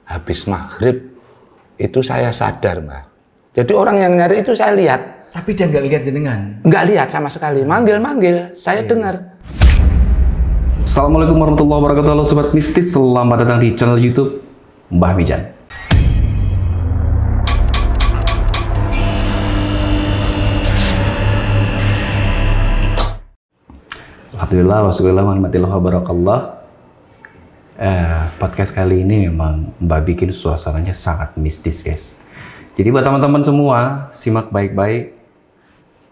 habis maghrib itu saya sadar, Mbak. Jadi orang yang nyari itu saya lihat. Tapi dia nggak lihat jenengan? Nggak lihat sama sekali. Manggil-manggil, saya dengar. Assalamualaikum warahmatullahi wabarakatuh. Halo Sobat Mistis, selamat datang di channel YouTube Mbah Mijan. Alhamdulillah, wassallallahu warahmatullahi. Podcast kali ini memang Mbak bikin suasananya sangat mistis, guys. Jadi buat teman-teman semua, simak baik-baik,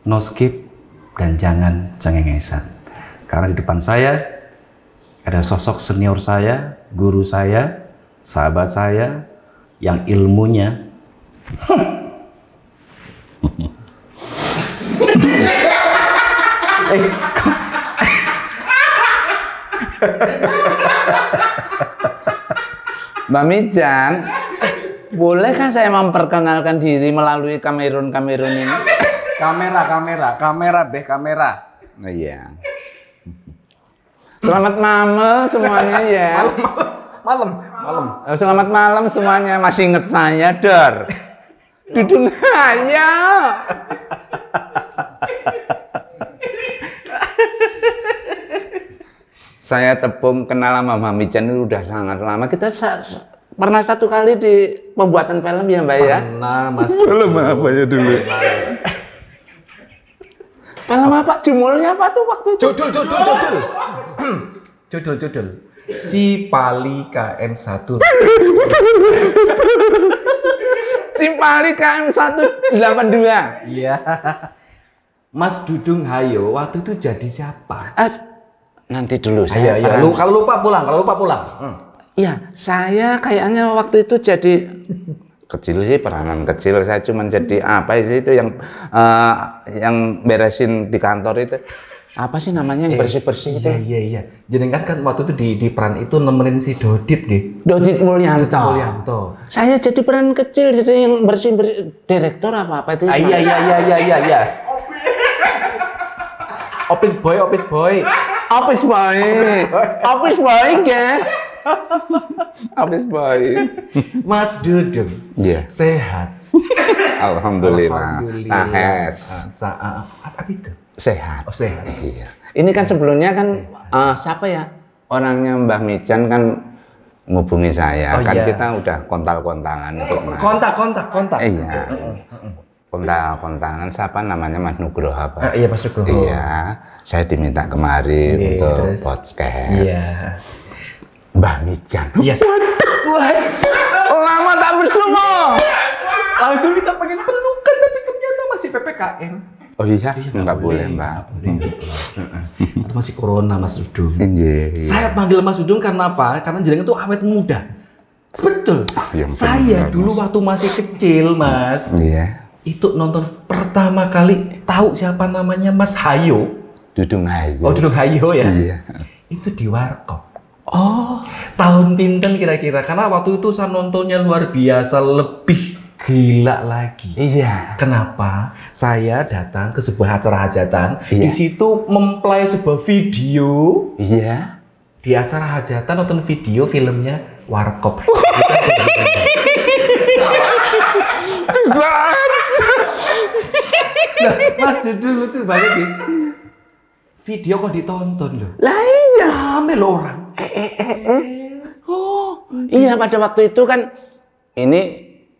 no skip, dan jangan cengengesan. Karena di depan saya ada sosok senior saya, guru saya, sahabat saya, yang ilmunya Mbak Mijan, boleh kan saya memperkenalkan diri melalui kamera ini? Kamera deh, kamera. Oh, iya. Selamat malam semuanya ya. Malam. Selamat malam semuanya. Masih inget saya, Dor? Dudung ayo. Saya Tepung kenal sama Mbak Mijan itu udah sangat lama. Kita pernah satu kali di pembuatan film ya, Mbak ya? Pernah, Mas. Film apa ya dulu? Film apa? Judulnya apa tuh waktu itu? Judul. Cipali KM1. Cipali KM182. Iya. Mas Dudung Hayo waktu itu jadi siapa? Nanti dulu saya. Kalau lupa pulang. Iya, saya kayaknya waktu itu jadi kecil sih, peranan kecil. Saya cuma jadi apa sih itu yang beresin di kantor itu. Apa sih namanya yang bersih-bersih itu? Iya. Jadi kan waktu itu di peran itu nemenin si Dodit gitu. Dodit Mulyanto. Saya jadi peran kecil, jadi yang bersih direktur apa itu? Iya. Office boy, guys. Office boy. Mas Dudung. Iya. Sehat. Alhamdulillah. Apa itu? Sehat. Oh, sehat. Iya. Ini kan sebelumnya kan siapa ya? Orangnya Mbah Mijan kan ngubungi saya. Kita udah kontak-kontakan itu. Kontak. Iya. Kontak-kontakan siapa namanya Mas Nugroho apa? Iya, Mas Nugroho. Iya. Saya diminta kemari untuk podcast. Iya. Mbah Mijan. Yes. Lama tak bersama. Langsung kita pengen pelukan tapi ternyata masih PPKM. Oh iya, nggak boleh, Mbak. Itu masih corona, Mas Dudung. Iya. Saya panggil Mas Dudung karena apa? Karena jenengan tuh awet muda. Betul. Saya dulu waktu masih kecil, Mas. Iya. Itu nonton pertama kali tahu siapa namanya Mas Hayo. Dudung Hayo. Oh, Dudung Hayo ya? Iya. Itu di Warkop. Oh, tahun pinten kira-kira? Karena waktu itu saya nontonnya luar biasa, lebih gila lagi. Iya. Kenapa? Saya datang ke sebuah acara hajatan. Iya. Di situ memplay sebuah video. Iya. Di acara hajatan nonton video filmnya Warkop. Nah, Mas Dudung lucu banget nih. Video kok ditonton loh. Lah iya. Rame loh orang. Oh, iya pada waktu itu kan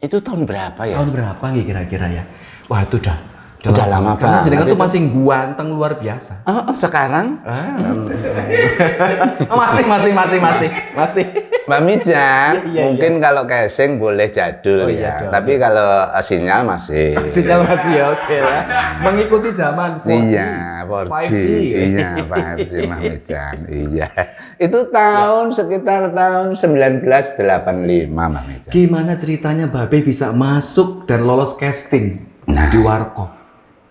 itu tahun berapa ya? Tahun berapa nih kira-kira ya? Wah itu udah lama banget. Karena jenengan tuh itu. masih ganteng luar biasa. Sekarang? Masih. Mbak Mijan, Iya. mungkin kalau casing boleh jadul ya. Tapi kalau sinyal masih. Sinyal masih oke lah. Mengikuti zaman 4G. Iya, 4G. Iya, 5G Mbak Mijan. Iya. Itu sekitar tahun 1985 Mbak Mijan. Gimana ceritanya Babe bisa masuk dan lolos casting di Warkop?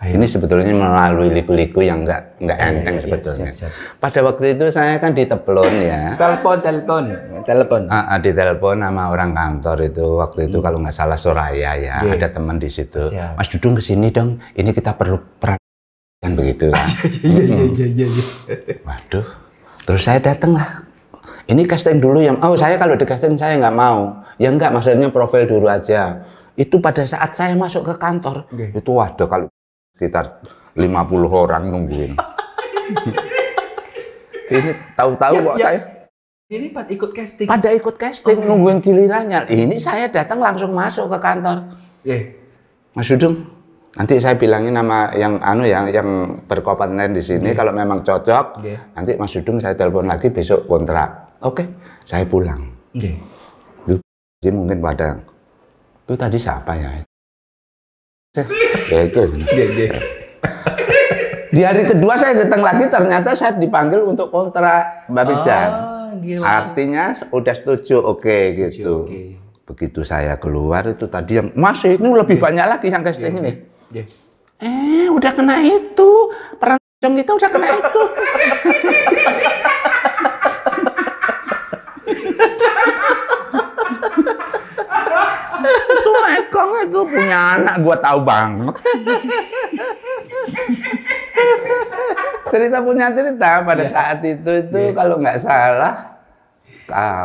Ini sebetulnya melalui liku-liku yang nggak enteng sebetulnya. Siap. Pada waktu itu saya kan ditelepon ya. Telepon. Ditelepon sama orang kantor itu waktu itu kalau nggak salah Soraya ya. Ada teman di situ. Siap. Mas Dudung kesini dong. Ini kita perlu peran kan begitu. Iya. Waduh. Terus saya datang lah. Ini casting dulu yang. Oh saya kalau di casting saya nggak mau. Ya enggak, maksudnya profil dulu aja. Itu pada saat saya masuk ke kantor, itu ada kalau sekitar 50 orang nungguin. Ini tahu-tahu kok saya. Ini pada ikut casting. Pada ikut casting, nungguin gilirannya. Ini saya datang langsung masuk ke kantor. Mas Dudung, nanti saya bilangin nama yang yang berkompeten di sini. Kalau memang cocok, nanti Mas Dudung saya telepon lagi besok kontrak. Oke, saya pulang. Jadi mungkin pada itu tadi siapa ya? Ya itu. Di hari kedua saya datang lagi, ternyata saya dipanggil untuk kontrak, Mbak Pijan. Artinya udah setuju, oke gitu. Begitu saya keluar itu tadi yang masih itu lebih banyak lagi yang casting ini. Udah kena itu, peran kita udah kena itu. Itu Mekong itu punya anak, gua tahu banget. Cerita pada saat itu kalau nggak salah,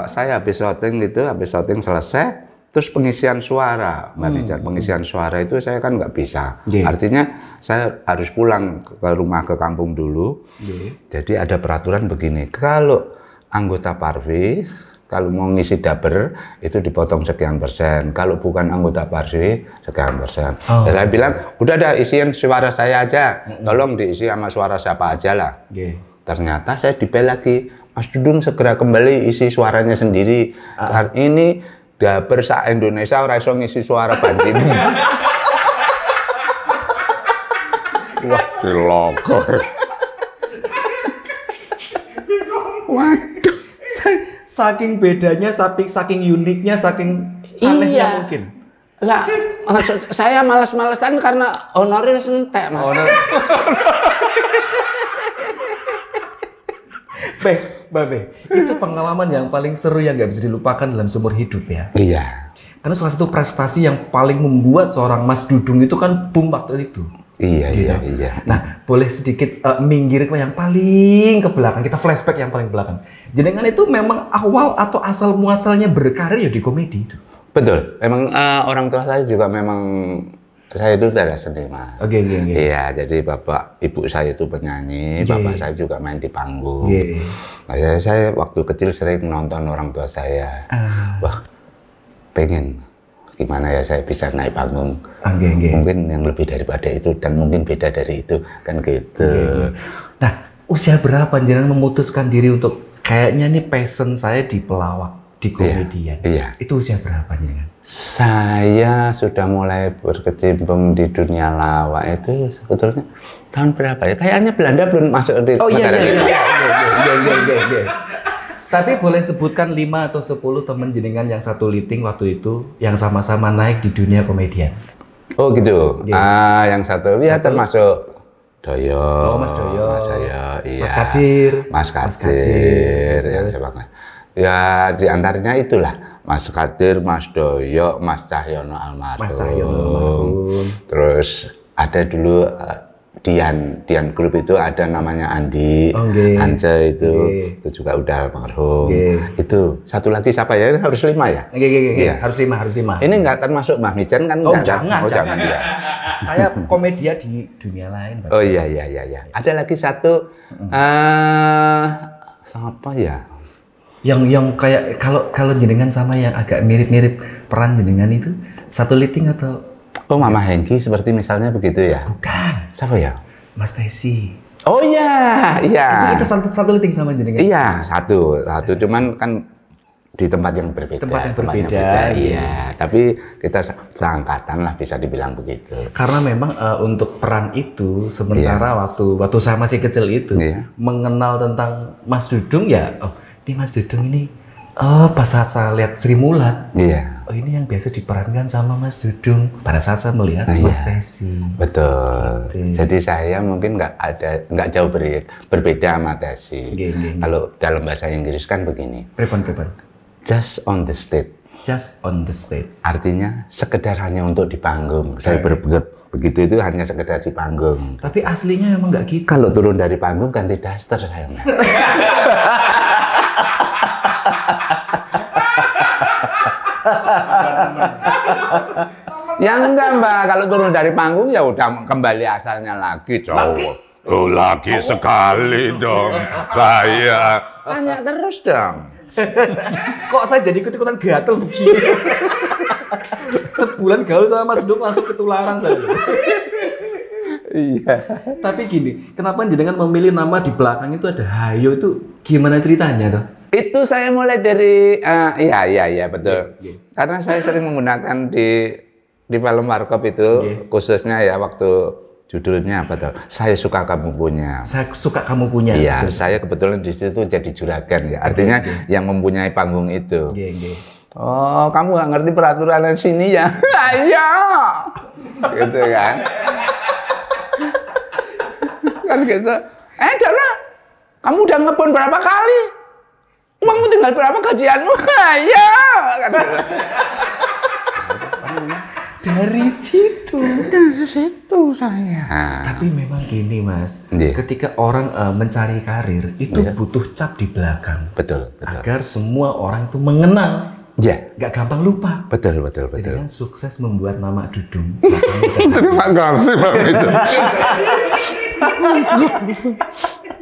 saya habis syuting selesai, terus pengisian suara, Mbak Pijan. Pengisian suara itu saya kan nggak bisa. Artinya saya harus pulang ke rumah ke kampung dulu. Jadi ada peraturan begini, kalau anggota Parvi, kalau mau ngisi dubber itu dipotong sekian persen. Kalau bukan anggota Parvi sekian persen. Saya bilang, udah ada isian suara saya aja. Tolong diisi sama suara siapa aja lah. Ternyata saya dibel lagi. Mas Dudung segera kembali isi suaranya sendiri. Karena ini dubber sak Indonesia ora iso ngisi suara Bandini. Wah, ciloko. Waduh. Saking bedanya, saking uniknya, saking anehnya mungkin. Lah, saya malas-malesan karena honorir entek, Mas. Babe, itu pengalaman yang paling seru yang nggak bisa dilupakan dalam seumur hidup ya. Iya. Karena salah satu prestasi yang paling membuat seorang Mas Dudung itu kan boom waktu itu. Iya. Nah, boleh sedikit minggir ke yang paling ke belakang, kita flashback yang paling belakang. Jenengan itu memang awal atau asal muasalnya berkarir ya di komedi itu? Betul, memang orang tua saya juga memang, saya itu adalah seniman. Iya, jadi bapak ibu saya itu penyanyi, bapak saya juga main di panggung. Makanya saya waktu kecil sering nonton orang tua saya. Wah, pengen gimana ya saya bisa naik panggung. Mungkin yang lebih daripada itu dan mungkin beda dari itu kan gitu. Nah, usia berapa jenengan memutuskan diri untuk kayaknya nih passion saya di pelawak, di komedian? Itu usia berapa jenengan? Saya sudah mulai berkecimpung di dunia lawak itu sebetulnya tahun berapa ya? Kayaknya Belanda belum masuk di negara kita. Iya. Tapi boleh sebutkan 5 atau 10 teman jenengan yang satu liting waktu itu yang sama-sama naik di dunia komedian. Oh gitu. Yang satu ya termasuk Doyo. Mas Doyo. Iya. Mas Kadir. Ya di antaranya itulah Mas Kadir, Mas Doyo, Mas Cahyono almarhum. Terus ada dulu Dian Group itu ada namanya Andi, Ance itu juga udah almarhum. Itu satu lagi siapa ya? Harus 5 ya? Harus 5. Ini nggak termasuk Mbah Mijan kan? Jangan dia. Saya komedia di dunia lain. Oh iya. Ada lagi satu, siapa ya? Yang kayak kalau jenengan sama yang agak mirip-mirip peran jenengan itu satu liting atau? Oh, Mama Hengki seperti misalnya begitu ya? Bukan. Siapa ya? Mas Tesi. Oh iya. Itu satu liting sama jenengan? Iya, satu. Cuman kan di tempat yang berbeda. Iya. Tapi kita seangkatan lah bisa dibilang begitu. Karena memang untuk peran itu sementara waktu saya masih kecil itu mengenal tentang Mas Dudung ya. Oh, ini Mas Dudung ini. Oh, pas saat saya lihat Sri Mulat. Oh, ini yang biasa diperankan sama Mas Dudung. Pada saat saya melihat Mas Tesi. Betul. Jadi saya mungkin nggak jauh berbeda sama Tesi. Kalau dalam bahasa Inggris kan begini. Prepon. Just on the stage. Just on the stage. Artinya sekedar hanya untuk di panggung. Saya begitu itu hanya sekedar di panggung. Tapi aslinya emang nggak gitu. Kalau turun dari panggung ganti daster saya. Ya enggak Mbak, kalau turun dari panggung ya udah kembali asalnya lagi cowok. Oh, lagi sekali dong saya. Tanya terus dong. Kok saya jadi ikut-ikutan gatel begini? Sebulan gaul sama Mas Dudung langsung ketularan saya. Iya. Tapi gini, kenapa jenengan memilih nama di belakang itu ada Hayo itu gimana ceritanya toh? Itu saya mulai dari iya betul. Karena saya sering menggunakan di film Warkop itu khususnya ya waktu judulnya apa tuh? Saya suka kamu punya. Saya suka kamu punya. Iya, saya kebetulan di situ jadi juragan ya. Artinya yang mempunyai panggung itu. Oh, kamu nggak ngerti peraturan sini ya? Ayo, gitu kan? Kan gitu. Jana, kamu udah ngebon berapa kali? Uangmu tinggal berapa gajianmu? Ayo, kan gitu. Dari situ saya. Tapi memang gini Mas, ketika orang mencari karir itu butuh cap di belakang. Betul. Agar semua orang itu mengenal. Ya. Gak gampang lupa. Betul. Jadi kan sukses membuat nama Dudung. Terima kasih Pak Meja.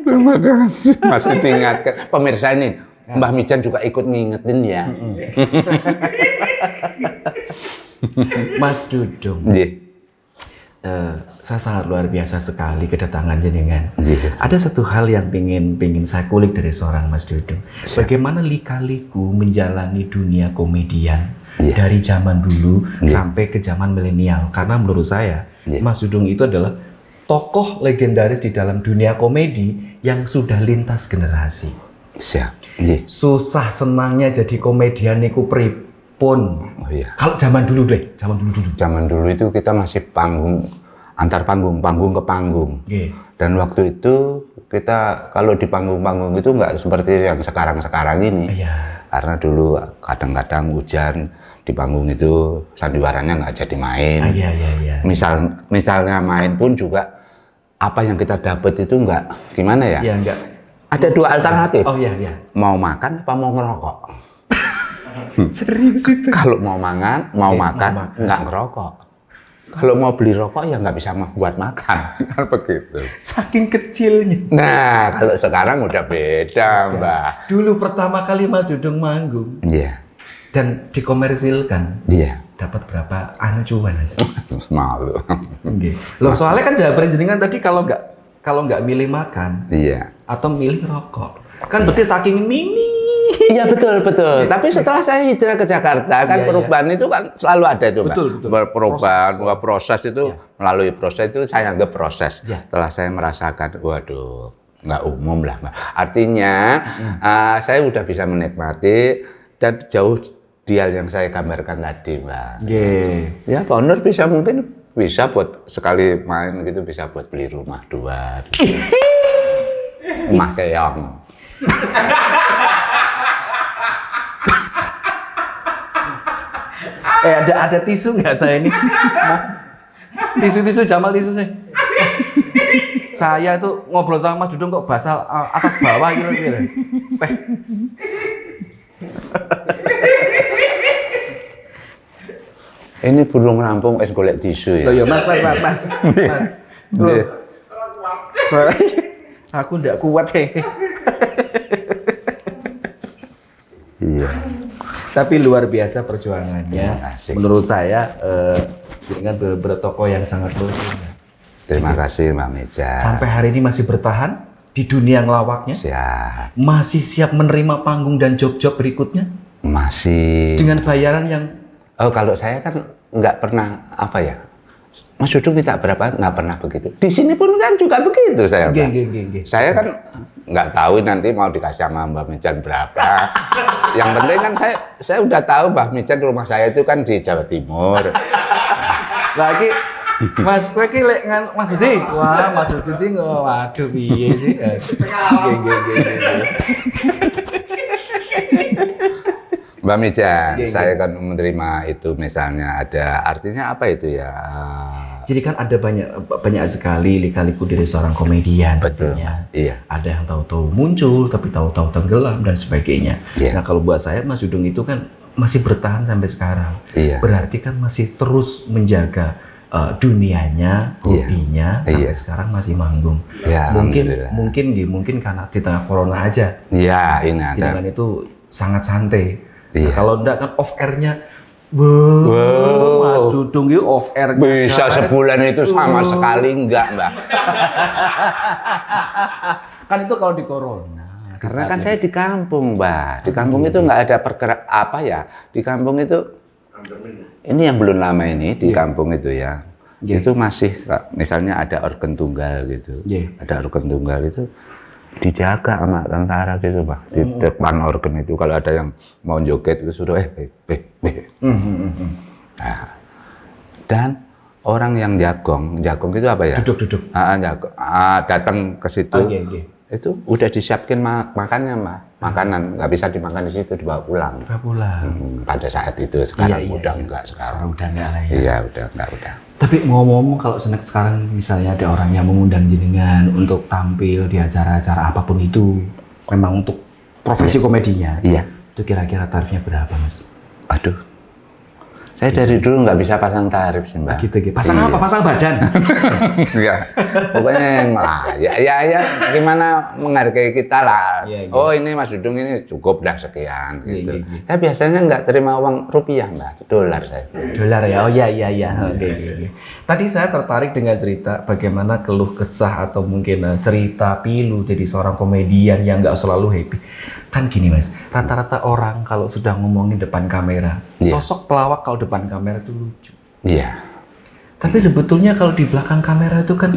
Terima kasih. Masih diingatkan. Pemirsa ini, Mbah Mijan juga ikut ngingetin ya. Mas Dudung, saya sangat luar biasa sekali kedatangan jenengan. Ada satu hal yang pengen saya kulik dari seorang Mas Dudung. Bagaimana lika-liku menjalani dunia komedian dari zaman dulu sampai ke zaman milenial. Karena menurut saya, Mas Dudung itu adalah tokoh legendaris di dalam dunia komedi yang sudah lintas generasi. Susah senangnya jadi komedian niku pun. Oh iya. Kalau zaman dulu deh, Zaman dulu itu kita masih antar panggung ke panggung. Dan waktu itu kita kalau di panggung-panggung itu nggak seperti yang sekarang ini. Karena dulu kadang-kadang hujan di panggung itu sandiwaranya nggak jadi main. Misalnya main pun juga apa yang kita dapat itu nggak gimana ya? Ada dua alternatif. Mau makan apa mau ngerokok? Serius itu? Kalau mau makan, nggak ngerokok. Kalau mau beli rokok ya nggak bisa buat makan, kan begitu. Saking kecilnya. Nah, kalau sekarang udah beda, Mbak. Dulu pertama kali Mas Dudung manggung. Dan dikomersilkan. Dapat berapa cuan Mas? Malu. Loh, soalnya kan jawaban jenengan tadi kalau nggak milih makan. Atau milih rokok. Kan berarti saking mini. Iya betul. Tapi setelah saya hijrah ke Jakarta kan perubahan itu kan selalu ada itu Mbak. Perubahan, proses itu melalui proses itu saya anggap proses. Setelah saya merasakan, waduh, nggak umum lah Mbak. Artinya saya udah bisa menikmati dan jauh dial yang saya gambarkan tadi Mbak. Ya Pak Onur mungkin bisa buat sekali main gitu bisa buat beli rumah 2. Rumah keong. Ada tisu nggak saya ini? Tisu Jamal tisu sih. Saya tuh ngobrol sama Mas Dudung kok basah atas bawah gitu. Ini burung rampung es golek tisu ya. Loh, Mas. Aku nggak kuat Tapi luar biasa perjuangannya. Menurut saya dengan beberapa tokoh yang sangat luar biasa. Terima kasih Mbak Meja. Sampai hari ini masih bertahan di dunia ngelawaknya. Masih siap menerima panggung dan job-job berikutnya. Masih. Dengan bayaran yang. Kalau saya kan nggak pernah Mas Dudung minta berapa? Nggak pernah begitu. Di sini pun kan juga begitu saya. Saya kan nggak tahu nanti mau dikasih sama Mbak Mijan berapa. Yang penting kan saya udah tahu Mbak Mijan rumah saya itu kan di Jawa Timur. Lagi Mas Mas Budi. Wah, Mas Budi waduh piye sih? Mbak Mijan, saya kan menerima itu misalnya ada artinya apa itu ya? Jadi kan ada banyak sekali lika-liku dari seorang komedian. Betul. Ada yang tahu-tahu muncul tapi tahu-tahu tenggelam dan sebagainya. Nah kalau buat saya Mas Dudung itu kan masih bertahan sampai sekarang. Iya. Berarti kan masih terus menjaga dunianya, hobinya sampai sekarang masih manggung. Ya, mungkin karena di tengah corona aja. Iya, ini ada. Jenengan itu sangat santai. Iya. Nah, kalau enggak kan off airnya, Mas Dudung itu off air. Bisa sebulan itu sama sekali enggak, Mbak. Kan itu kalau di corona. Karena kan saya di kampung, Mbak. Di kampung itu nggak ada pergerak apa ya. Di kampung itu, ini yang belum lama ini di kampung itu ya. Itu masih, misalnya ada organ tunggal gitu. Ada organ tunggal itu dijaga sama tentara gitu, Mbak. Di depan organ itu kalau ada yang mau joget itu suruh Nah, dan orang yang jagong itu apa ya? Duduk. Datang ke situ. Itu udah disiapkin makannya, Mbak. Makanan nggak bisa dimakan di situ, dibawa pulang. Pada saat itu, sekarang udah enggak sekarang. Udah enggak lah ya. Iya, udah. Tapi ngomong-ngomong, kalau sekarang misalnya ada orang yang mengundang jenengan untuk tampil di acara-acara apapun itu, memang untuk profesi komedinya, itu kira-kira tarifnya berapa, Mas? Aduh, saya dari dulu nggak bisa pasang tarif sih, Mbak. Gitu. Pasang apa? Pasang badan? Enggak. Pokoknya ya gimana menghargai kita lah. Oh, ini Mas Dudung ini cukup dah sekian gitu. Saya biasanya nggak terima uang rupiah, Mbak. Dolar saya. Dolar ya. Oh iya. Oke. Tadi saya tertarik dengan cerita bagaimana keluh kesah atau mungkin cerita pilu jadi seorang komedian yang nggak selalu happy. Kan gini, Mas, rata-rata orang kalau sudah ngomongin depan kamera, sosok pelawak kalau depan kamera itu lucu. Iya. Tapi sebetulnya kalau di belakang kamera itu kan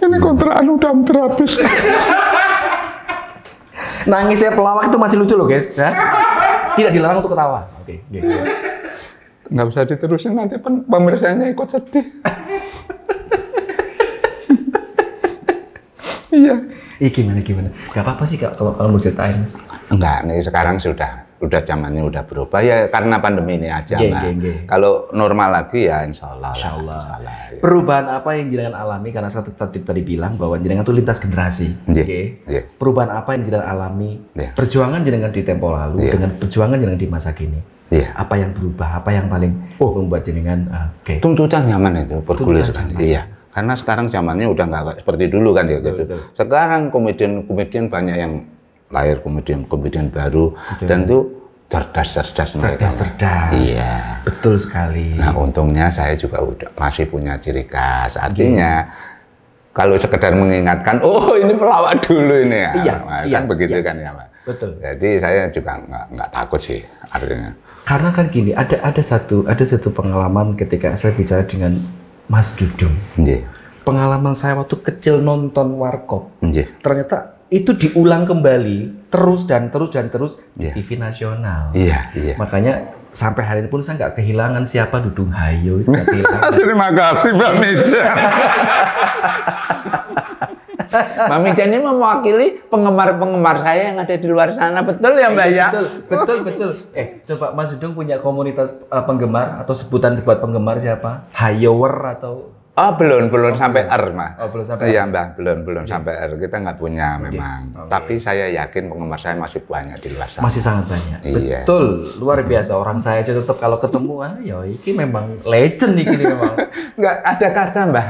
ini kontrakan udah hampir habis. Nangisnya pelawak itu masih lucu loh, guys. Ya? Tidak dilarang untuk ketawa. Oke. Nggak usah diterusin, nanti pemirsanya ikut sedih. Iya. Gimana? Gak apa-apa sih Kak, kalau mau ceritain, Mas. Enggak, nih sekarang sudah zamannya udah berubah ya, karena pandemi ini aja, Mbak. Kalau normal lagi ya insya Allah. Ya. Perubahan apa yang jenengan alami, karena saya tadi bilang bahwa jenengan itu lintas generasi. Perubahan apa yang jenengan alami, perjuangan jenengan di tempo lalu dengan perjuangan jenengan di masa kini. Apa yang berubah, apa yang paling membuat jenengan tuntutan nyaman itu bergulir sekali. Iya. Karena sekarang zamannya udah nggak seperti dulu kan ya gitu. Sekarang komedian banyak yang lahir komedian baru dan tuh cerdas mereka. Cerdas. Iya. Betul sekali. Nah, untungnya saya juga masih punya ciri khas. Artinya kalau sekedar mengingatkan, oh ini pelawak dulu ini ya. Kan begitu kan ya, Pak. Betul. Jadi saya juga nggak takut sih artinya. Karena kan gini, ada satu pengalaman ketika saya bicara dengan Mas Dudung. Pengalaman saya waktu kecil nonton Warkop. Ternyata itu diulang kembali terus di TV nasional. Iya. Makanya sampai hari ini pun saya nggak kehilangan siapa Dudung Hayo itu. Terima kasih, Mbak Mijan. Mbak Mijan ini mewakili penggemar saya yang ada di luar sana, betul ya, Mbak ya? Betul. Coba Mas Dudung punya komunitas penggemar atau sebutan buat penggemar siapa? Hayower atau? Oh, belum sampai R, Mas. Oh, belum sampai. Iya, Mbak, belum sampai R. Kita nggak punya memang. Tapi saya yakin penggemar saya masih banyak di luar sana. Masih sangat banyak. Iya. Betul, luar biasa. Orang saya aja tetap kalau ketemu, ini memang legend nih gini memang. Nggak ada kaca, Mbak.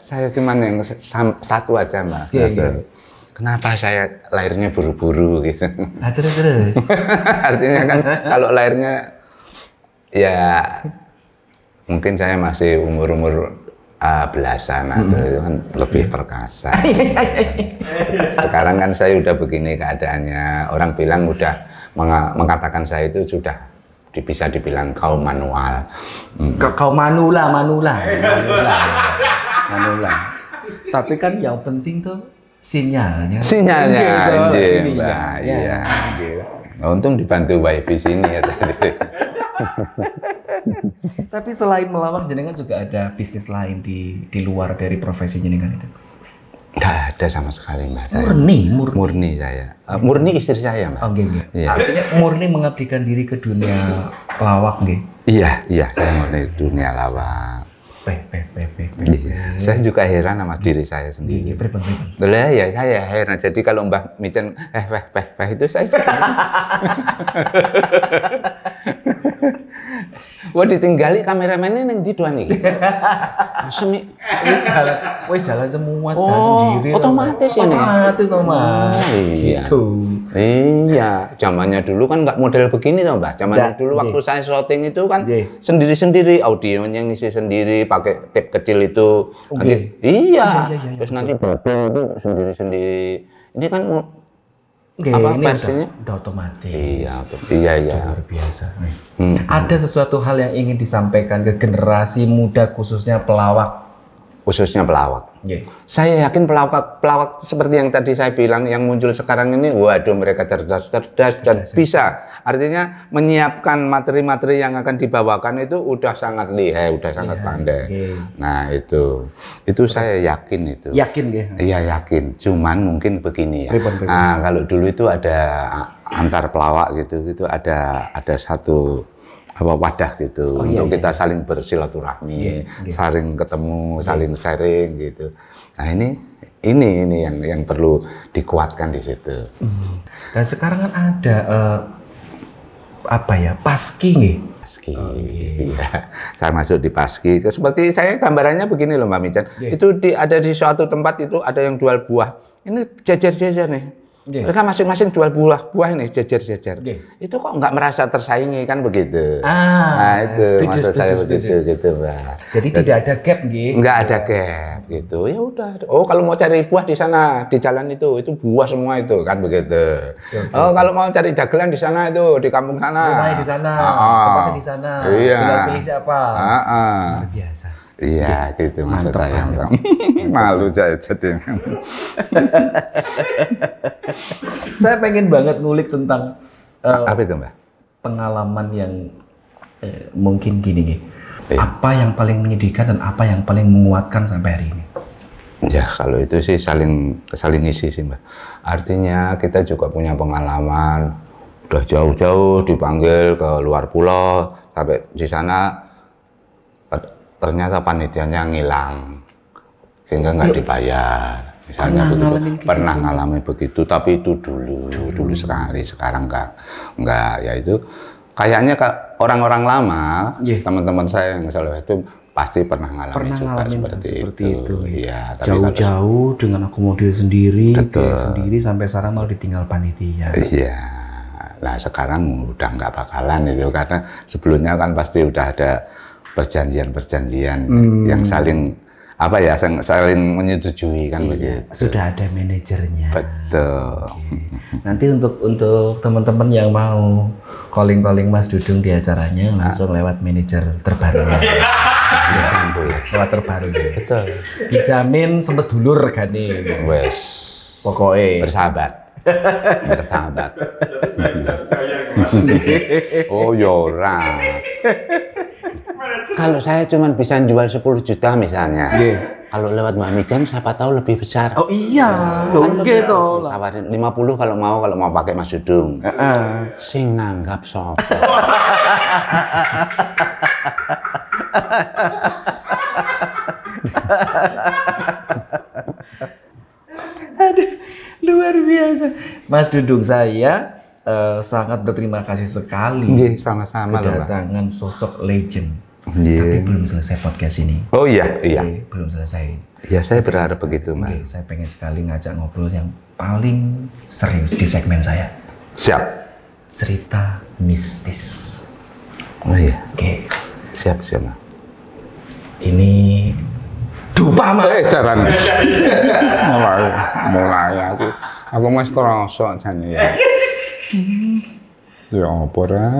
Saya cuman yang satu aja, Mbak. Kenapa saya lahirnya buru-buru gitu? Nah, terus. Artinya kan kalau lahirnya ya mungkin saya masih umur belasan atau itu kan lebih perkasa. Sekarang kan saya udah begini keadaannya. Orang bilang udah mengatakan saya itu sudah bisa dibilang kaum manual. Kaum manula. Tapi kan yang penting tuh sinyalnya. Anjing, Mbak. Iya. Untung dibantu wifi sini ya tadi. Tapi selain melawak, jenengan juga ada bisnis lain di luar dari profesi jenengan itu? Nggak ada sama sekali, Mbak. Murni saya. Murni istri saya, Mbak. Oke. Iya. Artinya murni mengabdikan diri ke dunia lawak, nggih? Iya, saya murni dunia lawak. Iya, saya juga heran sama diri saya sendiri. Lah ya saya heran. Jadi kalau Mbah Micen itu saya wah ditinggali kameramennya neng di tuan nih. Semi. Wes jalan semua sendiri. Otomatis ini. Otomatis sama. Iya. Gitu. Iya, zamannya dulu kan nggak model begini toh, Mbah. Zamannya dulu waktu saya syuting itu kan sendiri-sendiri, audionya ngisi sendiri, pakai tape kecil itu. Iya. Terus nanti itu sendiri-sendiri. Ini kan apa ini versinya? Udah otomatis. Iya. Luar biasa. Ada sesuatu hal yang ingin disampaikan ke generasi muda khususnya pelawak. Saya yakin pelawak seperti yang tadi saya bilang yang muncul sekarang ini, waduh mereka cerdas dan bisa. Artinya menyiapkan materi-materi yang akan dibawakan itu udah sangat lihai, udah sangat pandai. Nah itu saya yakin itu. Yakin ya? Iya yakin. Cuman mungkin begini ya. Nah, kalau dulu itu ada antar pelawak gitu ada satu wadah gitu untuk kita saling bersilaturahmi, saling ketemu, saling sharing gitu. Nah ini yang perlu dikuatkan di situ. Dan sekarang kan ada paski nih. Paski, iya. Saya masuk di paski. Seperti saya gambarannya begini loh Mbak Micen. Itu ada di suatu tempat itu ada yang jual buah. Ini jejer-jejer nih. Mereka masing-masing jual buah ini jejer-jejer. Itu kok nggak merasa tersaingi kan begitu? Nah itu maksud saya begitu gitu Mbak. Jadi tidak ada gap gitu? Nggak ada gap gitu. Ya udah. Oh kalau mau cari buah di sana di jalan itu buah semua itu kan begitu. Oh kalau mau cari dagelan di sana itu di kampung sana. Rumahnya di sana, tempatnya di sana. Iya. Tinggal pilih siapa. Luar biasa. Iya gitu maksud saya. Malu saya jadi. Saya pengen banget ngulik tentang apa itu Mbak? Pengalaman yang mungkin gini nih. Apa yang paling menyedihkan dan apa yang paling menguatkan sampai hari ini? Ya kalau itu sih saling isi sih Mbak. Artinya kita juga punya pengalaman udah jauh-jauh dipanggil ke luar pulau sampai di sana ternyata panitianya ngilang sehingga nggak dibayar. Misalnya begitu, pernah ngalami begitu, tapi itu dulu sekali, sekarang nggak, ya itu kayaknya orang-orang lama, teman-teman saya yang misalnya itu pasti pernah ngalamin juga seperti itu. Iya, jauh-jauh dengan akomodir sendiri, sendiri sampai sekarang malah ditinggal panitia. Iya, nah sekarang udah nggak bakalan itu karena sebelumnya kan pasti udah ada perjanjian yang saling saling menyetujui kan begitu. Sudah ada manajernya. Betul. Nanti untuk teman-teman yang mau calling Mas Dudung di acaranya langsung lewat manajer terbarunya. Lewat terbaru. Betul. Dijamin sempet dulur regane. Wes. Pokoknya bersahabat. Oh yora. Kalau saya cuma bisa jual 10 juta misalnya. Kalau lewat Mbak Micen siapa tahu lebih besar. Oh iya, gitu. Tawarin 50 kalau mau pakai Mas Dudung. Sing nanggap sop. Aduh, luar biasa. Mas Dudung, saya sangat berterima kasih sekali. Sama-sama kedatangan sosok legend. Tapi belum selesai podcast ini. Oh iya. Belum selesai. Ya saya berharap begitu Mbak. Saya pengen sekali ngajak ngobrol yang paling serius di segmen saya. Siap. Cerita mistis. Oh iya. Siap Mbak. Ini dupa Mas. Jaran. mulai aku Mas kerosok jane ya. Ya apa ra?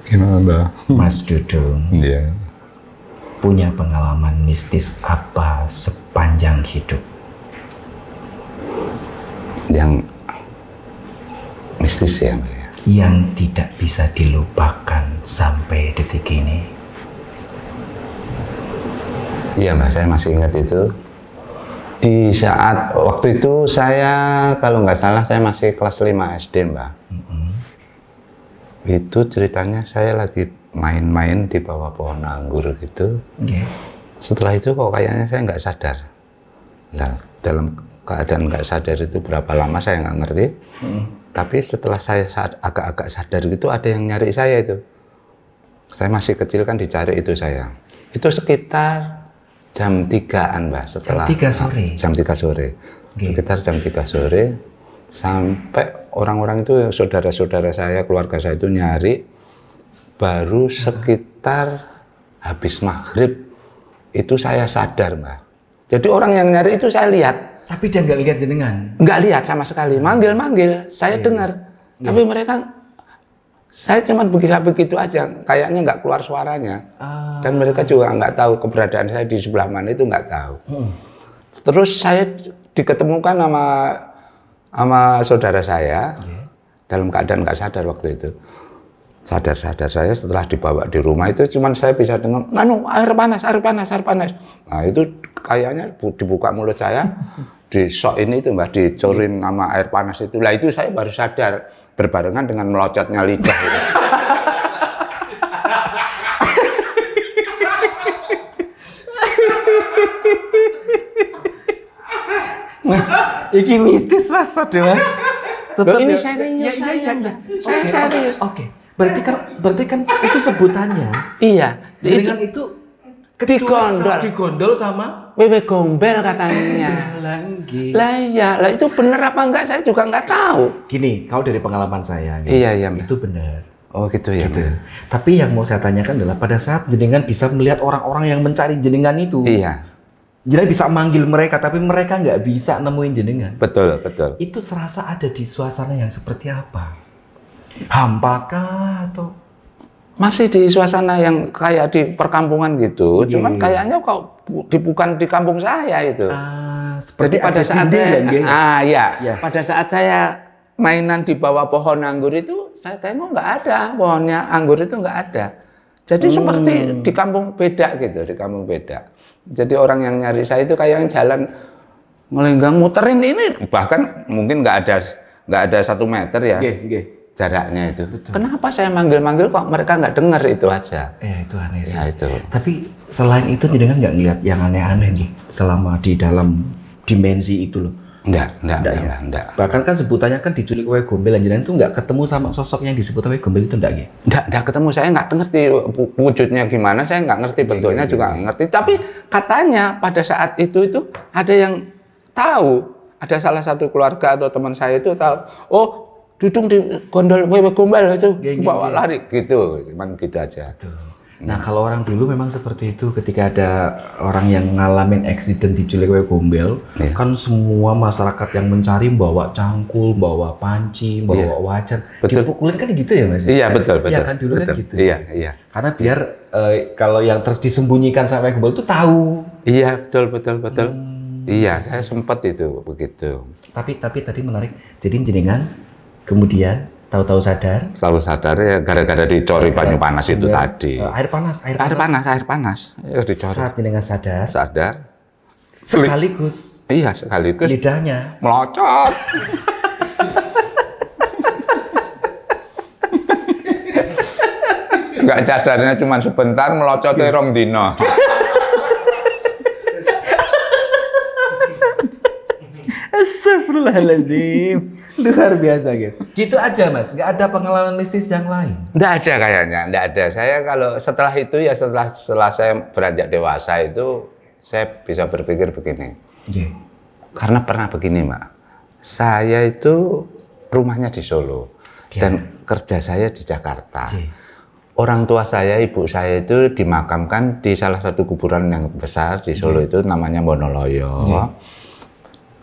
Gimana Mas Dudung? Iya. Punya pengalaman mistis apa sepanjang hidup? Yang mistis ya? Yang tidak bisa dilupakan sampai detik ini. Iya Mbak, saya masih ingat itu. Di saat waktu itu saya kalau nggak salah saya masih kelas 5 SD, Mbak. Itu ceritanya saya lagi main-main di bawah pohon anggur gitu. Setelah itu kok kayaknya saya nggak sadar. Nah, dalam keadaan nggak sadar itu berapa lama saya nggak ngerti. Tapi setelah saya agak-agak sadar gitu ada yang nyari saya itu. Saya masih kecil kan dicari itu saya. Itu sekitar jam 3-an, Mbak, setelah jam 3 sore. Jam 3 sore. Sekitar jam 3 sore sampai orang-orang itu saudara-saudara saya, keluarga saya itu nyari baru sekitar habis maghrib itu saya sadar, Mbak. Jadi orang yang nyari itu saya lihat. Tapi dia nggak lihat jenengan? Nggak lihat sama sekali. Manggil-manggil, saya dengar. Tapi mereka, saya cuma begitu aja. Kayaknya nggak keluar suaranya. Dan mereka juga nggak tahu keberadaan saya di sebelah mana itu nggak tahu. Terus saya diketemukan sama saudara saya dalam keadaan nggak sadar waktu itu. Sadar saya setelah dibawa di rumah itu cuman saya bisa dengar, "Nanu, air panas, air panas, air panas." Nah itu kayaknya dibuka mulut saya, disok ini itu, Mbak, dicorin sama air panas itu. Lah itu saya baru sadar berbarengan dengan melocotnya lidah itu. Mas, ini mistis, Mas, Mas. Loh, ini serius saya. Saya serius. Oke. Berarti kan itu sebutannya. Iya. Dengan itu digondol sama wewe gombel katanya. Lah iya, lah itu bener apa enggak saya juga enggak tahu. Gini, kau dari pengalaman saya. Gitu. Iya, Mbak. Itu benar. Oh gitu ya. Gitu. Tapi yang mau saya tanyakan adalah pada saat jenengan bisa melihat orang-orang yang mencari jenengan itu. Iya. Jenengan bisa manggil mereka, tapi mereka nggak bisa nemuin jenengan. Betul. Itu serasa ada di suasana yang seperti apa? Hampakah atau? Masih di suasana yang kayak di perkampungan gitu. Cuman kayaknya kok bukan di kampung saya itu. Jadi pada saat saya, pada saat saya mainan di bawah pohon anggur itu, saya tengok nggak ada pohonnya anggur itu nggak ada. Jadi seperti di kampung beda gitu, di kampung beda. Jadi orang yang nyari saya itu kayak yang jalan melenggang muterin ini, bahkan mungkin nggak ada 1 meter ya jaraknya itu. Betul. Kenapa saya manggil-manggil kok mereka nggak dengar itu aja? Itu aneh sih. Ya itu. Tapi selain itu jenengan nggak ngeliat yang aneh-aneh nih selama di dalam dimensi itu loh? Enggak. Bahkan kan sebutannya kan diculik wewe gombel, jenengan itu nggak ketemu sama sosok yang disebut wewe gombel itu enggak? Enggak ketemu, saya nggak ngerti wujudnya gimana, saya nggak ngerti bentuknya juga nggak ngerti. Tapi katanya pada saat itu ada yang tahu, ada salah satu keluarga atau teman saya itu tahu, oh dudung di gondol wewe gombel itu bawa lari gitu, cuman gitu aja. Nah kalau orang dulu memang seperti itu, ketika ada orang yang ngalamin eksiden diculik wewe gombel, kan semua masyarakat yang mencari bawa cangkul, bawa panci, bawa wajan, dipukulin kan gitu ya Mas? Iya betul. Iya kan dulu kan gitu. Iya. Karena biar kalau yang terus disembunyikan sama wewe gombel itu tahu. Iya betul. Iya, saya sempat itu begitu. Tapi tadi menarik. Jadi jenengan kemudian tahu-tahu sadar ya gara-gara dicori banyu panas itu tadi. Air panas. Ya, dicori. Saat jenengan sadar. Sekaligus. Iya, sekaligus. Lidahnya melocot. Enggak sadarnya cuma sebentar, melocotnya rong dino. Astagfirullahaladzim. Luar biasa gitu. Gitu aja Mas, nggak ada pengalaman mistis yang lain? Nggak ada kayaknya, nggak ada. Saya kalau setelah itu ya setelah saya beranjak dewasa itu, saya bisa berpikir begini. Karena pernah begini Mbak, saya itu rumahnya di Solo dan kerja saya di Jakarta. Orang tua saya, ibu saya itu dimakamkan di salah satu kuburan yang besar di Solo itu namanya Wonoloyo.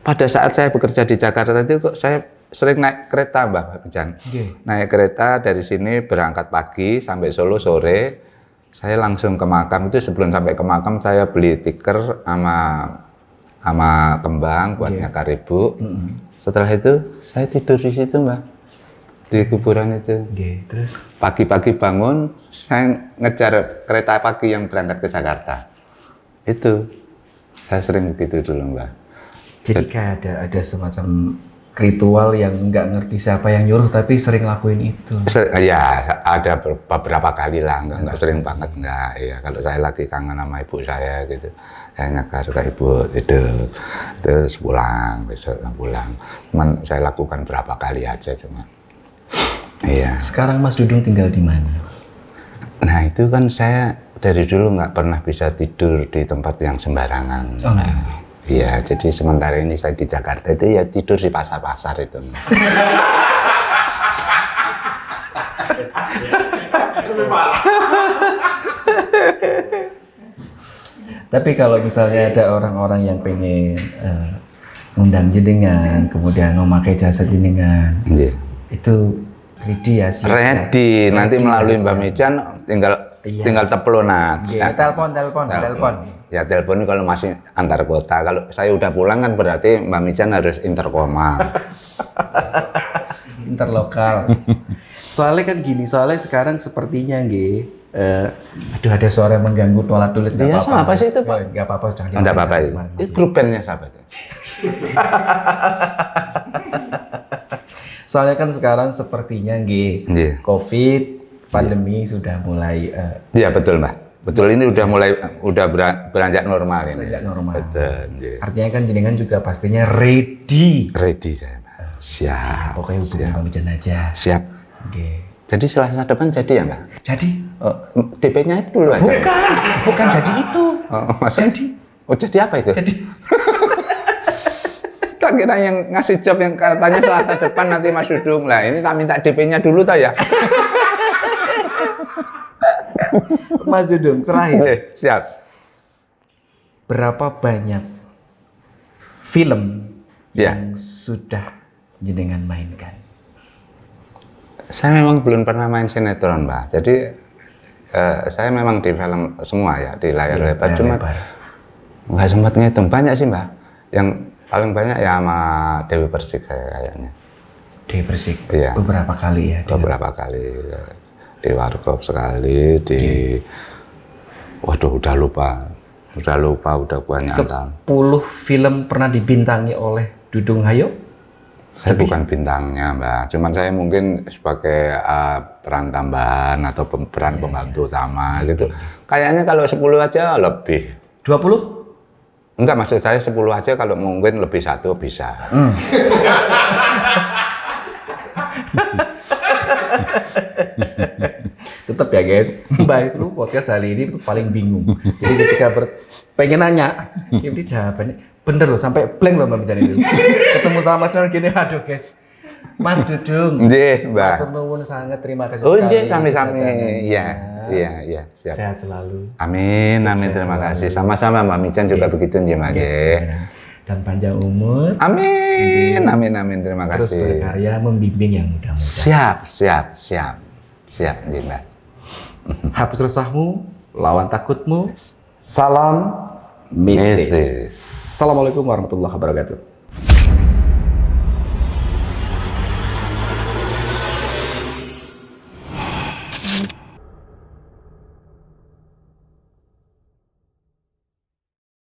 Pada saat saya bekerja di Jakarta itu saya sering naik kereta Mbak Jan. Naik kereta dari sini berangkat pagi sampai Solo sore. Saya langsung ke makam itu, sebelum sampai ke makam saya beli tiker sama kembang buat nyakar ibu. Setelah itu saya tidur di situ Mbak. Di kuburan itu. Terus pagi-pagi bangun saya ngejar kereta pagi yang berangkat ke Jakarta. Itu saya sering begitu dulu Mbak. Jadi kayak ada semacam ritual yang nggak ngerti siapa yang nyuruh tapi sering lakuin itu. Ya, ada beberapa kali lah, nggak sering banget, nggak. Ya, kalau saya lagi kangen sama ibu saya gitu, saya nyakar ke ibu itu, terus pulang, besok pulang. Cuman saya lakukan berapa kali aja cuma. Iya. Sekarang Mas Dudung tinggal di mana? Nah itu kan saya dari dulu nggak pernah bisa tidur di tempat yang sembarangan. Oh, iya, jadi sementara ini saya di Jakarta itu ya tidur di pasar-pasar itu. Tapi kalau misalnya ada orang-orang yang pengen undang jenengan, kemudian memakai jasa jenengan, itu ready ya? Ready, nanti melalui Mbak Mijan tinggal telepon. Telepon. Ya telepon kalau masih antar kota. Kalau saya udah pulang kan berarti Mbak Mijan harus interkoma. Interlokal. Soalnya kan gini, soalnya sekarang sepertinya aduh ada suara yang mengganggu toilet. Iya, apa sih itu Pak? Nggak apa-apa, jangan. Nggak apa-apa itu. Itu grup bandnya siapa itu? Soalnya kan sekarang sepertinya COVID, pandemi sudah mulai. Iya betul Mbak. Betul, ini udah beranjak normal ini. Beranjak normal. Betul. Artinya kan jenengan juga pastinya ready. Ready saya, Mbak. Siap. Pokoknya hubungi Mbak Mijan aja. Siap. Jadi Selasa depan jadi ya, Mbak? Jadi. DP-nya itu dulu aja. Bukan jadi itu. Jadi. Oh, jadi apa itu? Jadi. Tak kira yang ngasih job yang katanya Selasa depan nanti Mas Dudung. Lah, ini tak minta DP-nya dulu tak ya? Mas Dudung, terakhir. Siap. Berapa banyak film yang sudah jenengan mainkan? Saya memang belum pernah main sinetron, Mbak. Jadi saya memang di film semua ya, di layar lebar. Cuma nggak sempat ngitung. Banyak sih, Mbak. Yang paling banyak ya sama Dewi Persik saya kayaknya. Dewi Persik? Iya. Beberapa kali ya? Beberapa kali. Di Warkop sekali, waduh udah lupa, udah banyak. 10 film pernah dibintangi oleh Dudung Hayo? Saya bukan bintangnya, Mbak. Cuman saya mungkin sebagai peran tambahan atau peran pembantu utama gitu. Kayaknya kalau 10 aja lebih. 20? Enggak, maksud saya 10 aja, kalau mungkin lebih satu bisa. Tetap ya guys, Mbak itu podcast hari ini tuh paling bingung. Jadi ketika pengen nanya, ini jawabannya bener loh, sampai blank loh Mbak Mijan itu. Ketemu sama Mas Nur gini, aduh guys. Mas Dudung. Nggih, Mbak. Matur nuwun sangat, terima kasih. Oh, nggih, sami-sami. Iya, siap. Sehat selalu. Amin, terima kasih. Sama-sama Mbak Mijan juga begitu nggih, Mbak. Dan panjang umur. Amin, terima kasih. Terus berkarya membimbing yang muda-muda. Siap, Mbak. Hapus resahmu, lawan takutmu. Salam mistis. Assalamualaikum warahmatullahi wabarakatuh.